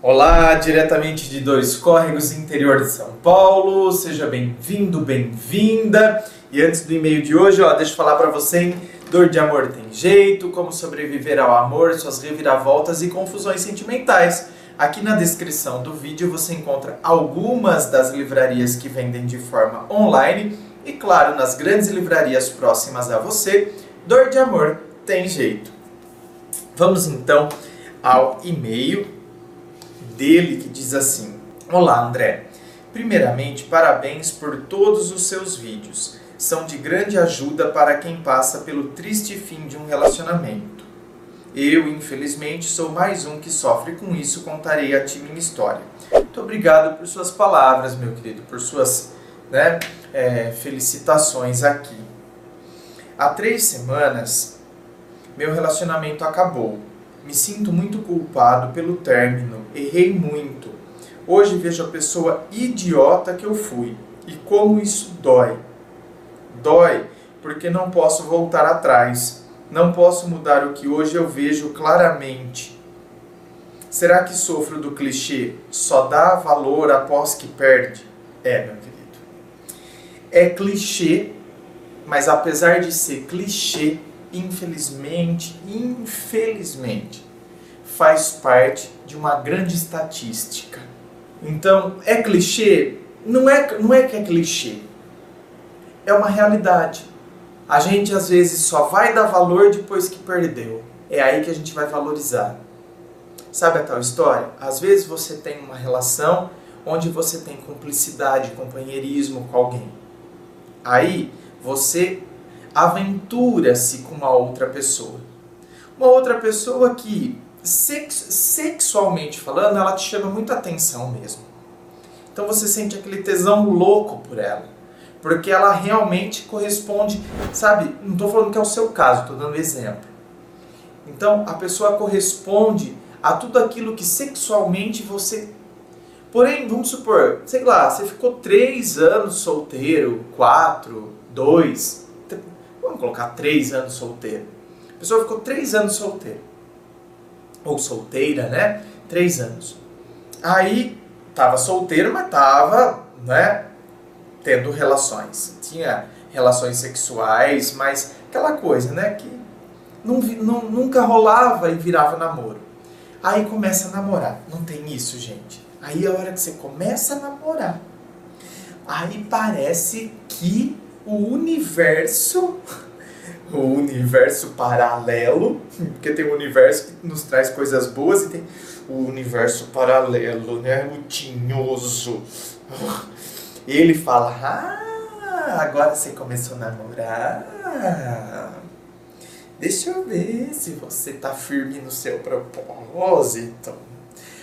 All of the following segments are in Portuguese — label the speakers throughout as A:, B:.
A: Olá, diretamente de Dois Córregos, interior de São Paulo. Seja bem-vindo, bem-vinda. E antes do e-mail de hoje, deixa eu falar para você, hein? Dor de amor tem jeito, como sobreviver ao amor, suas reviravoltas e confusões sentimentais. Aqui na descrição do vídeo você encontra algumas das livrarias que vendem de forma online e, claro, nas grandes livrarias próximas a você, Dor de amor tem jeito. Vamos então ao e-mail dele, que diz assim: Olá, André. Primeiramente, parabéns por todos os seus vídeos. São de grande ajuda para quem passa pelo triste fim de um relacionamento. Eu, infelizmente, sou mais um que sofre com isso. Contarei a ti minha história. Muito obrigado por suas palavras, meu querido, por suas felicitações aqui. Há 3 semanas, meu relacionamento acabou. Me sinto muito culpado pelo término, errei muito. Hoje vejo a pessoa idiota que eu fui e como isso dói. Dói porque não posso voltar atrás, não posso mudar o que hoje eu vejo claramente. Será que sofro do clichê, só dá valor após que perde? Meu querido. É clichê, mas apesar de ser clichê, infelizmente, faz parte de uma grande estatística. Então, é clichê? Não é que é clichê. É uma realidade. A gente, às vezes, só vai dar valor depois que perdeu. É aí que a gente vai valorizar. Sabe a tal história? Às vezes você tem uma relação onde você tem cumplicidade, companheirismo com alguém. Aí, você aventura-se com uma outra pessoa. Uma outra pessoa que, sexualmente falando, ela te chama muita atenção mesmo. Então você sente aquele tesão louco por ela. Porque ela realmente corresponde, sabe? Não estou falando que é o seu caso, estou dando exemplo. Então a pessoa corresponde a tudo aquilo que sexualmente você... Porém, vamos supor, sei lá, você ficou 3 anos solteiro, 4, 2... Vamos colocar 3 anos solteiro. A pessoa ficou 3 anos solteira. Ou solteira, né? 3 anos. Aí, estava solteiro, mas estava, tendo relações. Tinha relações sexuais, mas aquela coisa, que nunca rolava e virava namoro. Aí começa a namorar. Não tem isso, gente. Aí a hora que você começa a namorar, aí parece que o universo paralelo, porque tem um universo que nos traz coisas boas e tem o universo paralelo, o tinhoso. Ele fala: agora você começou a namorar. Deixa eu ver se você tá firme no seu propósito.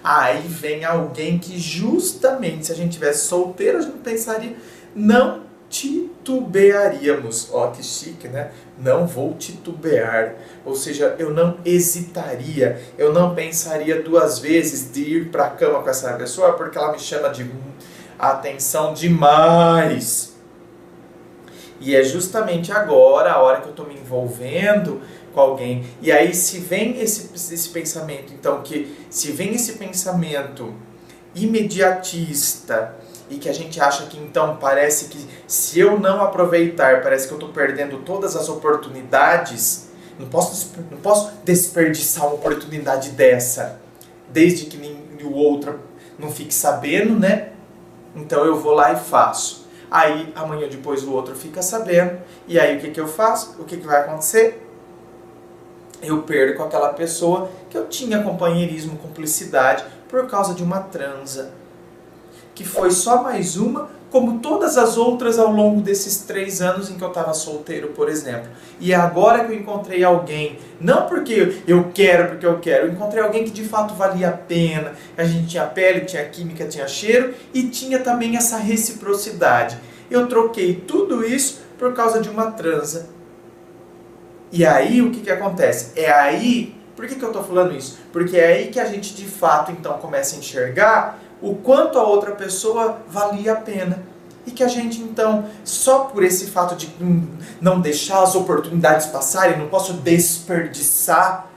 A: Aí vem alguém que justamente, se a gente tivesse solteiro, a gente pensaria, não titubearíamos. Que chique, né? Não vou titubear. Ou seja, eu não hesitaria, eu não pensaria 2 vezes de ir pra cama com essa pessoa porque ela me chama de atenção demais. E é justamente agora, a hora que eu tô me envolvendo com alguém. E aí se vem esse pensamento, então, se vem esse pensamento imediatista, e que a gente acha que então parece que se eu não aproveitar, parece que eu estou perdendo todas as oportunidades, não posso desperdiçar uma oportunidade dessa, desde que o outro não fique sabendo, Então eu vou lá e faço. Aí amanhã depois o outro fica sabendo, e aí o que eu faço? O que vai acontecer? Eu perco aquela pessoa que eu tinha companheirismo, cumplicidade, por causa de uma transa. Que foi só mais uma, como todas as outras ao longo desses 3 anos em que eu estava solteiro, por exemplo. E é agora que eu encontrei alguém, não porque eu quero, eu encontrei alguém que de fato valia a pena, a gente tinha pele, tinha química, tinha cheiro e tinha também essa reciprocidade. Eu troquei tudo isso por causa de uma transa. E aí o que acontece? Por que eu estou falando isso? Porque é aí que a gente de fato então começa a enxergar o quanto a outra pessoa valia a pena. E que a gente, então, só por esse fato de não deixar as oportunidades passarem, não posso desperdiçar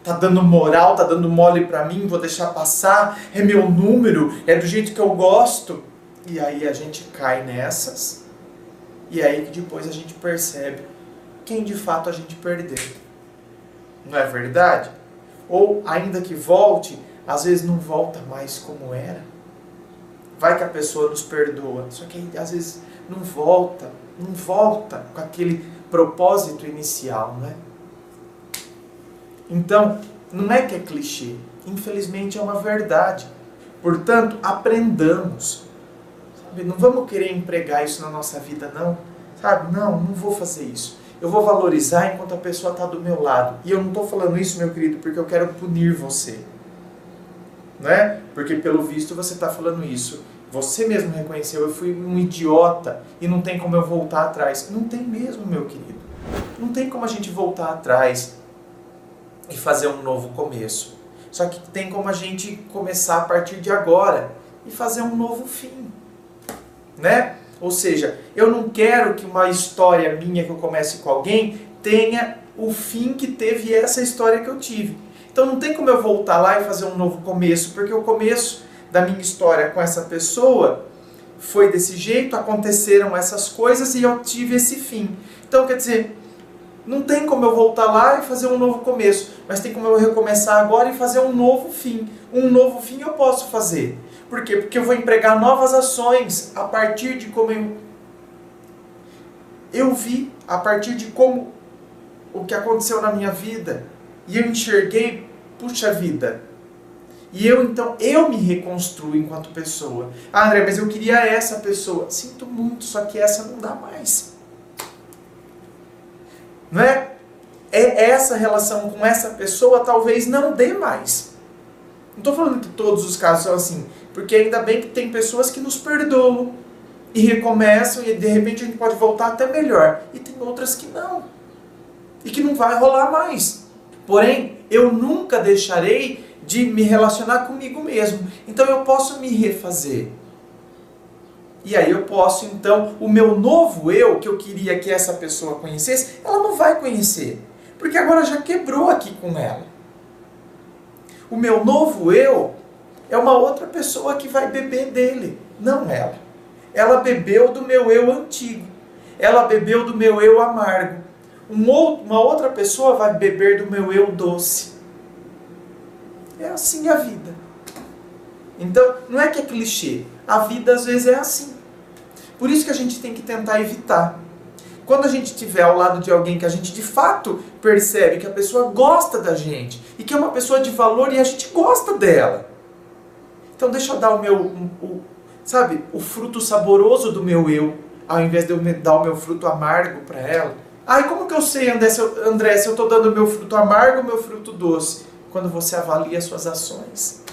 A: tá dando moral, tá dando mole pra mim, vou deixar passar, é meu número, é do jeito que eu gosto. E aí a gente cai nessas, e aí que depois a gente percebe quem de fato a gente perdeu. Não é verdade? Ou ainda que volte, às vezes não volta mais como era. Vai que a pessoa nos perdoa, só que às vezes não volta com aquele propósito inicial, né? Então, não é que é clichê, infelizmente é uma verdade. Portanto, aprendamos. Sabe? Não vamos querer empregar isso na nossa vida, não. Sabe? Não vou fazer isso. Eu vou valorizar enquanto a pessoa está do meu lado. E eu não estou falando isso, meu querido, porque eu quero punir você. Né? Porque pelo visto você está falando isso. Você mesmo reconheceu, eu fui um idiota e não tem como eu voltar atrás. Não tem mesmo, meu querido. Não tem como a gente voltar atrás e fazer um novo começo. Só que tem como a gente começar a partir de agora e fazer um novo fim. Né? Ou seja, eu não quero que uma história minha que eu comece com alguém tenha o fim que teve essa história que eu tive. Então não tem como eu voltar lá e fazer um novo começo, porque o começo da minha história com essa pessoa foi desse jeito, aconteceram essas coisas e eu tive esse fim. Então quer dizer, não tem como eu voltar lá e fazer um novo começo, mas tem como eu recomeçar agora e fazer um novo fim. Um novo fim eu posso fazer. Por quê? Porque eu vou empregar novas ações a partir de como eu vi, a partir de como o que aconteceu na minha vida. E eu enxerguei, puxa vida. E então eu me reconstruo enquanto pessoa. Ah, André, mas eu queria essa pessoa. Sinto muito, só que essa não dá mais. Não é? Essa relação com essa pessoa talvez não dê mais. Não estou falando que todos os casos são assim, porque ainda bem que tem pessoas que nos perdoam e recomeçam e de repente a gente pode voltar até melhor. E tem outras que não. E que não vai rolar mais. Porém, eu nunca deixarei de me relacionar comigo mesmo. Então eu posso me refazer. E aí eu posso, então, o meu novo eu, que eu queria que essa pessoa conhecesse, ela não vai conhecer. Porque agora já quebrou aqui com ela. O meu novo eu é uma outra pessoa que vai beber dele, não ela. Ela bebeu do meu eu antigo. Ela bebeu do meu eu amargo. Uma outra pessoa vai beber do meu eu doce. É assim a vida. Então, não é que é clichê. A vida às vezes é assim. Por isso que a gente tem que tentar evitar. Quando a gente estiver ao lado de alguém que a gente de fato percebe que a pessoa gosta da gente e que é uma pessoa de valor e a gente gosta dela. Então deixa eu dar o fruto saboroso do meu eu, ao invés de eu dar o meu fruto amargo para ela. Ai, como que eu sei, André, se eu estou dando o meu fruto amargo ou o meu fruto doce? Quando você avalia suas ações.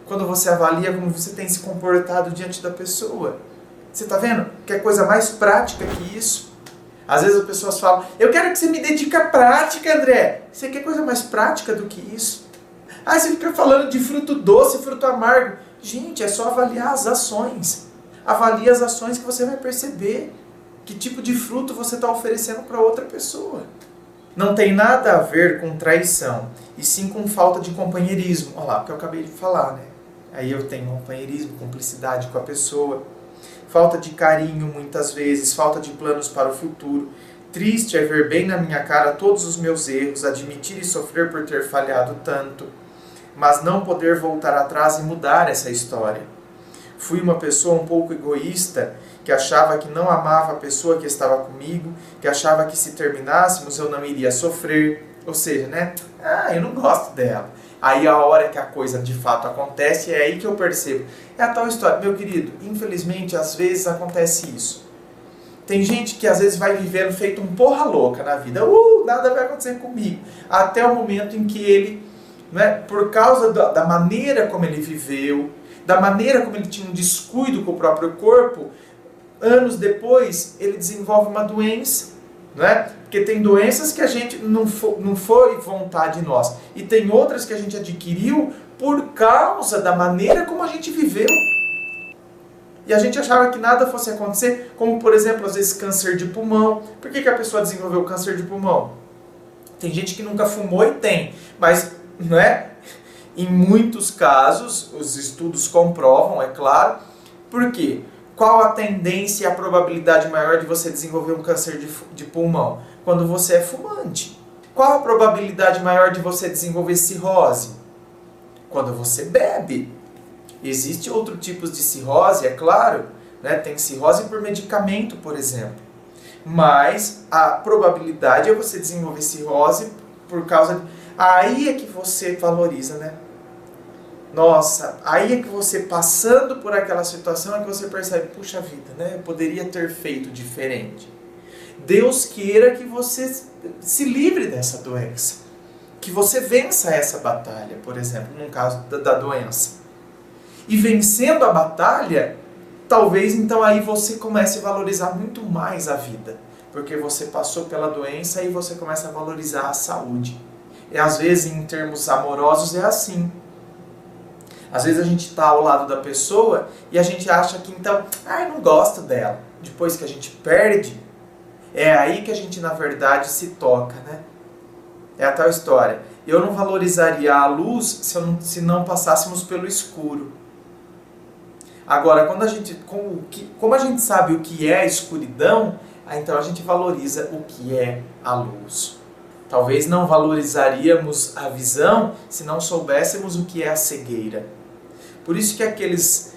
A: Quando você avalia como você tem se comportado diante da pessoa. Você está vendo que é coisa mais prática que isso? Às vezes as pessoas falam, eu quero que você me dedique à prática, André. Você quer coisa mais prática do que isso? Ah, você fica falando de fruto doce, fruto amargo. Gente, é só avaliar as ações. Avalie as ações que você vai perceber que tipo de fruto você está oferecendo para outra pessoa. Não tem nada a ver com traição, e sim com falta de companheirismo. Olha lá, o que eu acabei de falar, né? Aí eu tenho companheirismo, cumplicidade com a pessoa. Falta de carinho, muitas vezes, falta de planos para o futuro. Triste é ver bem na minha cara todos os meus erros, admitir e sofrer por ter falhado tanto, mas não poder voltar atrás e mudar essa história. Fui uma pessoa um pouco egoísta, que achava que não amava a pessoa que estava comigo, que achava que se terminássemos eu não iria sofrer. Ou seja, né? Ah, eu não gosto dela. Aí a hora que a coisa de fato acontece, é aí que eu percebo. É a tal história. Meu querido, infelizmente, às vezes acontece isso. Tem gente que às vezes vai vivendo feito um porra louca na vida. Nada vai acontecer comigo. Até o momento em que ele, né, por causa da maneira como ele viveu, da maneira como ele tinha um descuido com o próprio corpo, anos depois ele desenvolve uma doença, né? Porque tem doenças que a gente não foi vontade nossa, e tem outras que a gente adquiriu por causa da maneira como a gente viveu. E a gente achava que nada fosse acontecer, como por exemplo, às vezes câncer de pulmão. Por que a pessoa desenvolveu câncer de pulmão? Tem gente que nunca fumou e tem, mas não é? Em muitos casos, os estudos comprovam, é claro. Por quê? Qual a tendência e a probabilidade maior de você desenvolver um câncer de pulmão? Quando você é fumante. Qual a probabilidade maior de você desenvolver cirrose? Quando você bebe. Existe outro tipo de cirrose, é claro, né? Tem cirrose por medicamento, por exemplo. Mas a probabilidade é você desenvolver cirrose por causa de... Aí é que você valoriza, né? Nossa, aí é que você, passando por aquela situação, é que você percebe, puxa vida, né? Eu poderia ter feito diferente. Deus queira que você se livre dessa doença. Que você vença essa batalha, por exemplo, no caso da doença. E vencendo a batalha, talvez então aí você comece a valorizar muito mais a vida. Porque você passou pela doença e você começa a valorizar a saúde. E às vezes, em termos amorosos, é assim. Às vezes a gente está ao lado da pessoa e a gente acha que então, eu não gosto dela. Depois que a gente perde, é aí que a gente na verdade se toca, né? É a tal história. Eu não valorizaria a luz se não passássemos pelo escuro. Agora, como a gente sabe o que é a escuridão, então a gente valoriza o que é a luz. Talvez não valorizaríamos a visão se não soubéssemos o que é a cegueira. Por isso que aqueles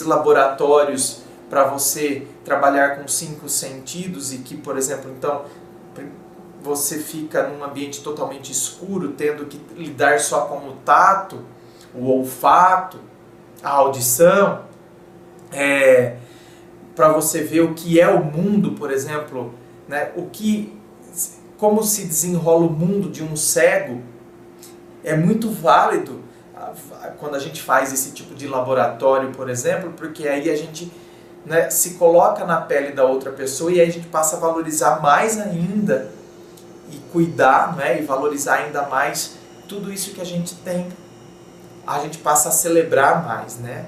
A: laboratórios para você trabalhar com 5 sentidos e que, por exemplo, então você fica num ambiente totalmente escuro, tendo que lidar só com o tato, o olfato, a audição, para você ver o que é o mundo, por exemplo, né, como se desenrola o mundo de um cego. É muito válido quando a gente faz esse tipo de laboratório, por exemplo, porque aí a gente, né, se coloca na pele da outra pessoa e aí a gente passa a valorizar mais ainda e cuidar, né, e valorizar ainda mais tudo isso que a gente tem. A gente passa a celebrar mais, né?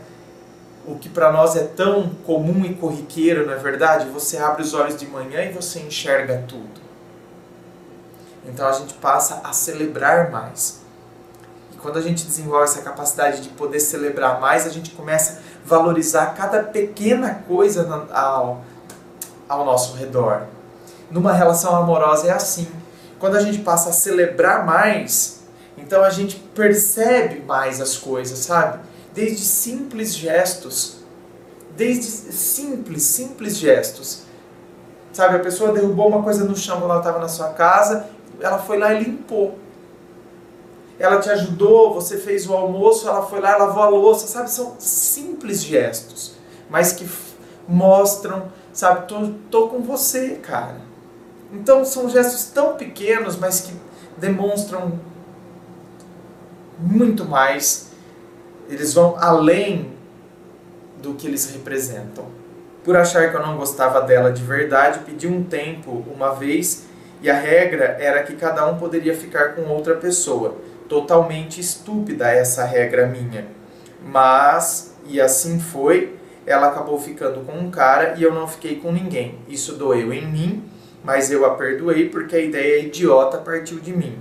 A: O que para nós é tão comum e corriqueiro, não é verdade? Você abre os olhos de manhã e você enxerga tudo. Então a gente passa a celebrar mais. E quando a gente desenvolve essa capacidade de poder celebrar mais, a gente começa a valorizar cada pequena coisa ao nosso redor. Numa relação amorosa é assim. Quando a gente passa a celebrar mais, então a gente percebe mais as coisas, sabe? Desde simples gestos. Desde simples gestos. Sabe, a pessoa derrubou uma coisa no chão quando ela estava na sua casa, ela foi lá e limpou. Ela te ajudou, você fez o almoço, ela foi lá e lavou a louça, sabe? São simples gestos, mas que mostram, sabe, tô com você, cara. Então são gestos tão pequenos, mas que demonstram muito mais. Eles vão além do que eles representam. Por achar que eu não gostava dela de verdade, pedi um tempo uma vez e a regra era que cada um poderia ficar com outra pessoa. Totalmente estúpida essa regra minha. Mas, e assim foi, ela acabou ficando com um cara e eu não fiquei com ninguém. Isso doeu em mim, mas eu a perdoei porque a ideia idiota partiu de mim.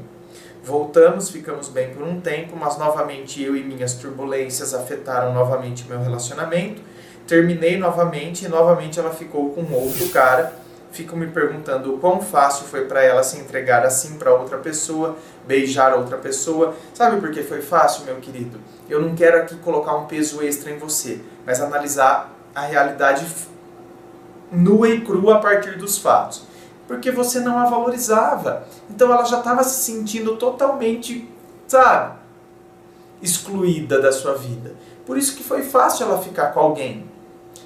A: Voltamos, ficamos bem por um tempo, mas novamente eu e minhas turbulências afetaram novamente meu relacionamento. Terminei novamente e novamente ela ficou com outro cara. Fico me perguntando o quão fácil foi para ela se entregar assim para outra pessoa, beijar outra pessoa. Sabe por que foi fácil, meu querido? Eu não quero aqui colocar um peso extra em você, mas analisar a realidade nua e crua a partir dos fatos. Porque você não a valorizava. Então ela já estava se sentindo totalmente, sabe, excluída da sua vida. Por isso que foi fácil ela ficar com alguém.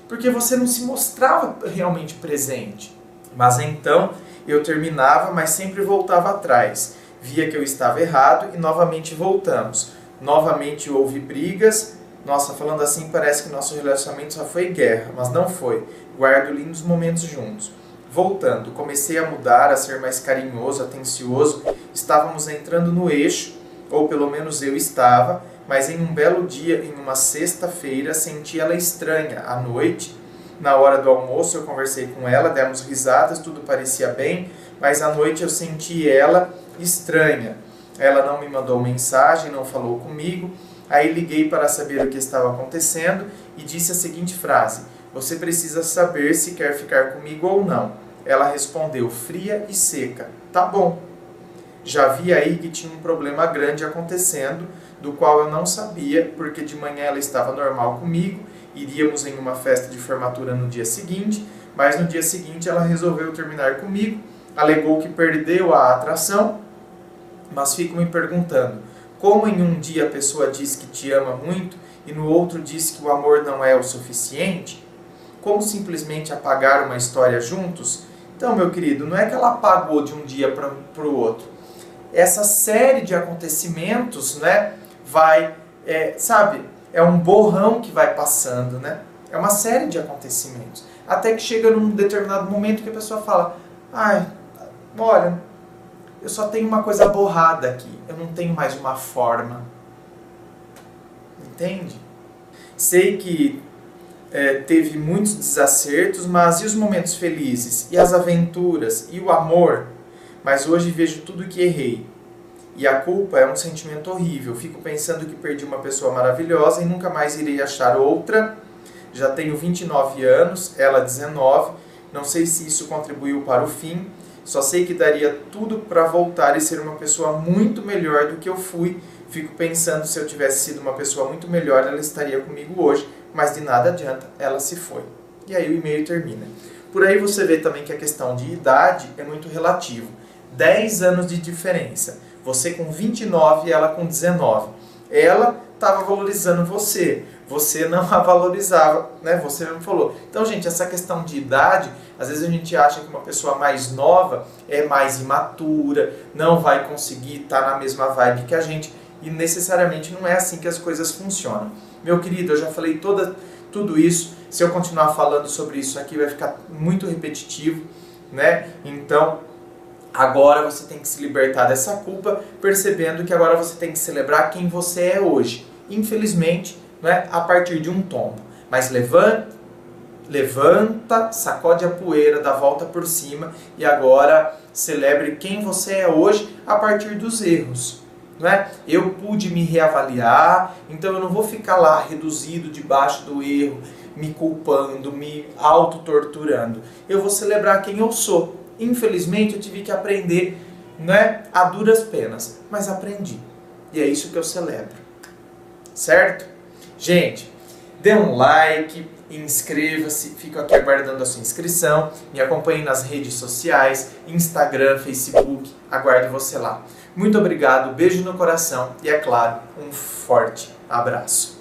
A: Porque você não se mostrava realmente presente. Mas então eu terminava, mas sempre voltava atrás. Via que eu estava errado e novamente voltamos. Novamente houve brigas. Nossa, falando assim parece que nosso relacionamento só foi guerra, mas não foi. Guardo lindos momentos juntos. Voltando, comecei a mudar, a ser mais carinhoso, atencioso. Estávamos entrando no eixo, ou pelo menos eu estava, mas em um belo dia, em uma sexta-feira, senti ela estranha, à noite, Na hora do almoço eu conversei com ela, demos risadas, tudo parecia bem, mas à noite eu senti ela estranha. Ela não me mandou mensagem, não falou comigo. Aí liguei para saber o que estava acontecendo e disse a seguinte frase: você precisa saber se quer ficar comigo ou não. Ela respondeu fria e seca: tá bom. Já vi aí que tinha um problema grande acontecendo, do qual eu não sabia, porque de manhã ela estava normal comigo, iríamos em uma festa de formatura no dia seguinte, mas no dia seguinte ela resolveu terminar comigo, alegou que perdeu a atração, mas fico me perguntando, como em um dia a pessoa diz que te ama muito e no outro diz que o amor não é o suficiente? Como simplesmente apagar uma história juntos? Então, meu querido, não é que ela apagou de um dia para o outro. Essa série de acontecimentos, né, é um borrão que vai passando, né? É uma série de acontecimentos. Até que chega num determinado momento que a pessoa fala, ai, olha, eu só tenho uma coisa borrada aqui, eu não tenho mais uma forma. Entende? Sei que teve muitos desacertos, mas e os momentos felizes? E as aventuras? E o amor? Mas hoje vejo tudo que errei. E a culpa é um sentimento horrível. Fico pensando que perdi uma pessoa maravilhosa e nunca mais irei achar outra. Já tenho 29 anos, ela 19. Não sei se isso contribuiu para o fim. Só sei que daria tudo para voltar e ser uma pessoa muito melhor do que eu fui. Fico pensando, se eu tivesse sido uma pessoa muito melhor, ela estaria comigo hoje. Mas de nada adianta, ela se foi. E aí o e-mail termina. Por aí você vê também que a questão de idade é muito relativo. 10 anos de diferença. Você com 29 e ela com 19. Ela estava valorizando você. Você não a valorizava, né? Você mesmo falou. Então, gente, essa questão de idade, às vezes a gente acha que uma pessoa mais nova é mais imatura, não vai conseguir estar na mesma vibe que a gente. E necessariamente não é assim que as coisas funcionam. Meu querido, eu já falei tudo isso. Se eu continuar falando sobre isso aqui, vai ficar muito repetitivo, né? Então, agora você tem que se libertar dessa culpa, percebendo que agora você tem que celebrar quem você é hoje. Infelizmente, né, a partir de um tombo. Mas levanta, sacode a poeira, dá a volta por cima e agora celebre quem você é hoje a partir dos erros. Né? Eu pude me reavaliar, então eu não vou ficar lá reduzido debaixo do erro, me culpando, me auto-torturando. Eu vou celebrar quem eu sou. Infelizmente eu tive que aprender, né, a duras penas, mas aprendi. E é isso que eu celebro. Certo? Gente, dê um like, inscreva-se, fico aqui aguardando a sua inscrição, me acompanhe nas redes sociais, Instagram, Facebook, aguardo você lá. Muito obrigado, beijo no coração e, é claro, um forte abraço.